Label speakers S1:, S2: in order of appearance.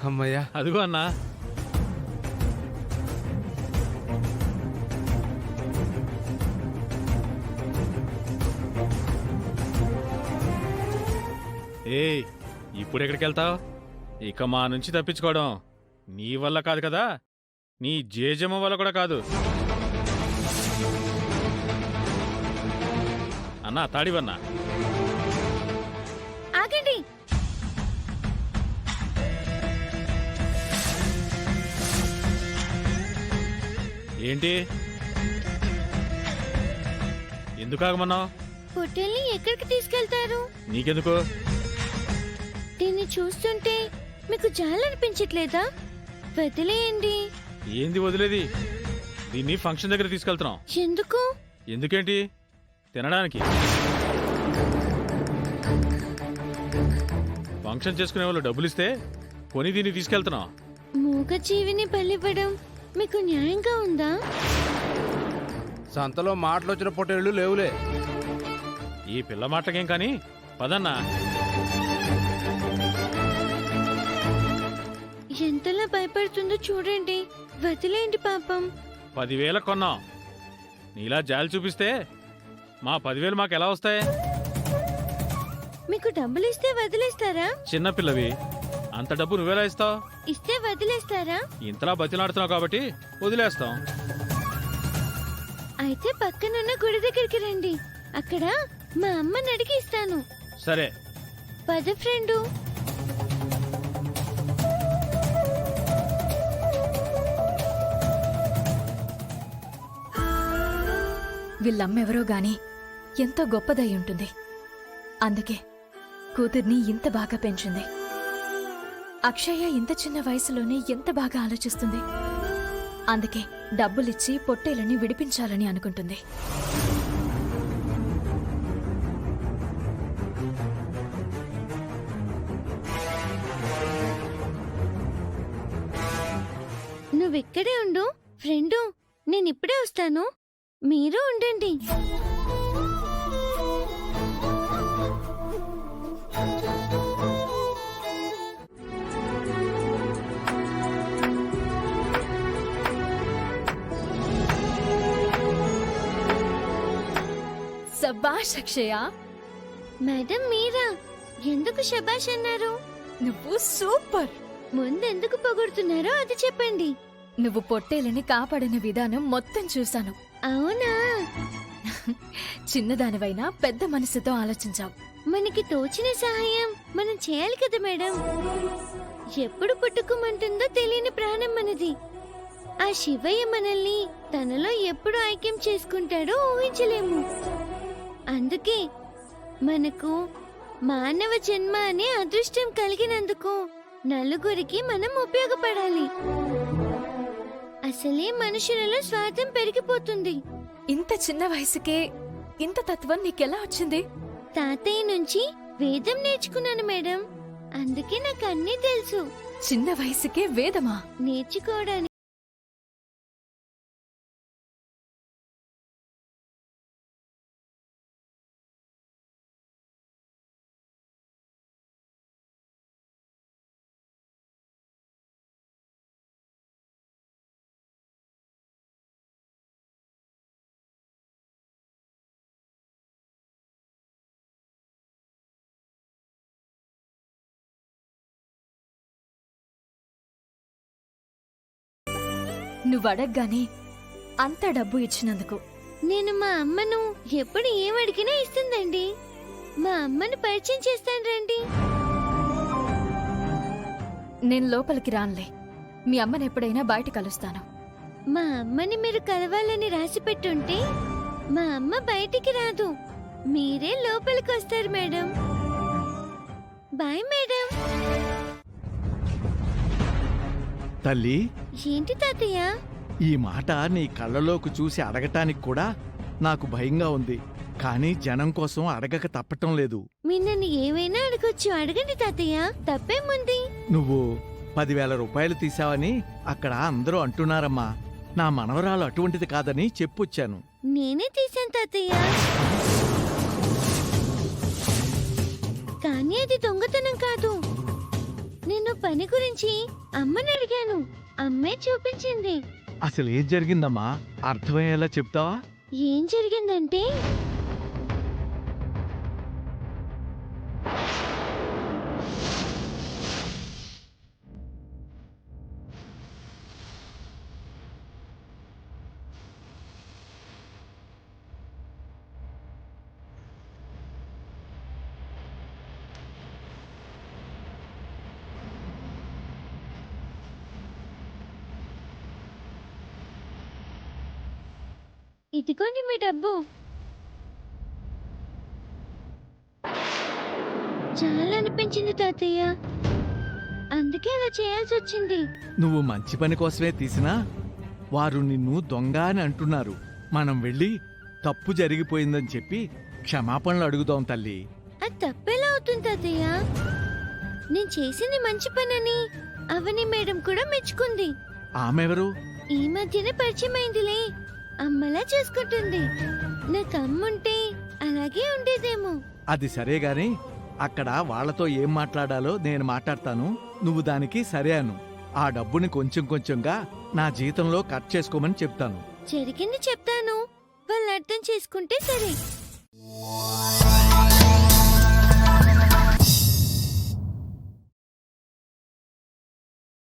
S1: అమ్మయ్యా.
S2: అదిగో అన్నా. ఏయ్, ఇప్పుడు ఎక్కడికి వెళ్తావు? ఇక మా నుంచి తప్పించుకోవడం నీ వల్ల కాదు కదా, నీ జేజమ్మ వల్ల కూడా కాదు. అన్నా, తాడివన్నా.
S3: ఆగండి.
S2: ఏంటి? ఎందుకు ఆగమన్నావు?
S3: పొట్టేల్ని ఎక్కడికి తీసుకెళ్తారు?
S2: నీకెందుకు?
S3: దీన్ని చూస్తుంటే మీకు జాలనిపించట్లేదా? వదిలేయండి.
S2: ఏంది వదిలేది? దీన్ని ఫంక్షన్ దగ్గర తీసుకెళ్తున్నాం.
S3: ఎందుకు?
S2: ఎందుకేంటి? తినడానికి. ఫంక్షన్ చేసుకునే వాళ్ళు డబ్బులు ఇస్తే కొని దీన్ని తీసుకెళ్తున్నాం.
S3: మూగ జీవిని బలివ్వడం మీకు న్యాయంగా ఉందా?
S1: సంతలో మాటలు వచ్చిన పొట్టేళ్ళు లేవులే.
S2: ఈ పిల్ల మాటలకేం కానీ పదన్నా.
S3: ఎంతలా భయపడుతుందో చూడండి. వదిలేయండి పాపం.
S2: 10,000 కొన్నాం. నీలా జాలి చూపిస్తే మా 10,000 మాకు ఎలా వస్తాయి?
S3: మీకు డబ్బులు ఇస్తే వదిలేస్తారా?
S2: చిన్నపిల్లవి, అంత డబ్బు నువ్వెలా ఇస్తావు?
S3: ఇస్తే వదిలేస్తారా?
S2: ఇంతలా బతిలాడుతున్నావు కాబట్టి వదిలేస్తాం.
S3: అయితే పక్కనున్న గుడి దగ్గరికి రండి. అక్కడ మా అమ్మని అడిగి ఇస్తాను.
S2: సరే
S3: పద ఫ్రెండు.
S4: వీళ్ళమ్మెవరో గాని ఎంతో గొప్పదై ఉంటుంది. అందుకే కూతుర్ని ఇంత బాగా పెంచింది. అక్షయ ఇంత చిన్న వయసులోనే ఎంత బాగా ఆలోచిస్తుంది. అందుకే డబ్బులిచ్చి పొట్టేలని విడిపించాలని అనుకుంటుంది.
S3: నువ్విక్కడే ఉండు ఫ్రెండు. నేనిప్పుడే వస్తాను. మీరు ఉండండి.
S4: శభాష్ అక్షయ.
S3: మేడం మీరా? ఎందుకు శబాష్ అన్నారు?
S4: నువ్వు సూపర్.
S3: ముందెందుకు పొగుడుతున్నారో అది చెప్పండి.
S4: నువ్వు పొట్టేలని కాపాడిన విధానం మొత్తం చూశాను.
S3: అవునా?
S4: చిన్నదానివైనా పెద్ద మనసుతో ఆలోచించావు.
S3: మనకి తోచిన సహాయం మనం చేయాలి కదా మేడం. ఎప్పుడు పుట్టుకోమంటుందో తెలియని ప్రాణం మనది. ఆ శివయ్య మనల్ని తనలో ఎప్పుడు ఐక్యం చేసుకుంటాడో ఊహించలేము. అందుకే మనకు మానవ జన్మ అనే అదృష్టం కలిగినందుకు నలుగురికి మనం ఉపయోగపడాలి. అసలే మనుషులలో స్వార్థం పెరిగిపోతుంది.
S4: ఇంత చిన్న వయసుకే ఇంత తత్వం నీకెలా వచ్చింది?
S3: తాతయ్య నుంచి వేదం నేర్చుకున్నాను మేడం. అందుకే నాకు అన్నీ తెలుసు.
S4: చిన్న వయసుకే వేదమా?
S3: నేర్చుకోవడానికి
S4: నువ్వడగ్గానే అంత డబ్బు ఇచ్చినందుకు
S3: నేను మా అమ్మను ఎప్పుడు ఏమడిగినా ఇస్తుందండి. మా అమ్మను పరిచయం చేస్తాను రండి.
S4: నేను లోపలికి రానులే. మీ అమ్మని ఎప్పుడైనా బయట కలుస్తాను.
S3: మా అమ్మని మీరు కలవాలని రాసి పెట్టుంటే మా అమ్మ బయటికి రాదు. మీరే లోపలికి వస్తారు మేడం. Bye madam.
S5: తల్లి,
S3: ఏంటి తాతయ్య?
S5: ఈ మాట నీ కళ్ళలోకి చూసి అడగటానికి కూడా నాకు భయంగా ఉంది. కానీ జనం కోసం అడగక తప్పటం లేదు.
S3: మీరు నన్ను ఏమైనా అడగొచ్చు. అడగండి తాతయ్య, తప్పేముంది?
S5: నువ్వు 10,000 రూపాయలు తీసావని అక్కడ అందరూ అంటున్నారమ్మా. నా మనవరాలు అటువంటిది కాదని చెప్పొచ్చాను.
S3: నేనే తీశాను తాతయ్య. కానీ అది దొంగతనం కాదు. నేను పని గురించి అమ్మని అడిగాను. అమ్మే చూపించింది.
S5: అసలు ఏం జరిగిందమ్మా? అర్థమయ్యేలా చెప్తావా?
S3: ఏం జరిగిందంటే ఇదిగోండి మీ డబ్బు. చాలా అనిపించింది తాతయ్య, అందుకే అలా చేయాల్సి వచ్చింది.
S5: నువ్వు మంచి పని కోసమే తీసినా వారు నిన్ను దొంగ అని అంటున్నారు. మనం వెళ్ళి తప్పు జరిగిపోయిందని చెప్పి క్షమాపణలు అడుగుదాం తల్లి.
S3: అది తప్పేలా అవుతుంది తాతయ్య? నేను చేసింది మంచి పనని అవని మేడం కూడా మెచ్చుకుంది.
S5: ఆమెవరు?
S3: ఈ మధ్యనే పరిచయం అయిందిలే. అమ్మలా చూసుకుంటుంది. నాకు అమ్ముంటే అలాగే ఉండేదేమో.
S5: అది సరే గాని అక్కడ వాళ్లతో ఏం మాట్లాడాలో నేను మాట్లాడతాను. నువ్వు దానికి సరే అను. ఆ డబ్బుని కొంచెం కొంచెంగా నా జీతంలో కట్ చేసుకోమని చెప్తాను.
S3: జరిగింది చెప్తాను, వాళ్ళు అర్థం చేసుకుంటే సరే.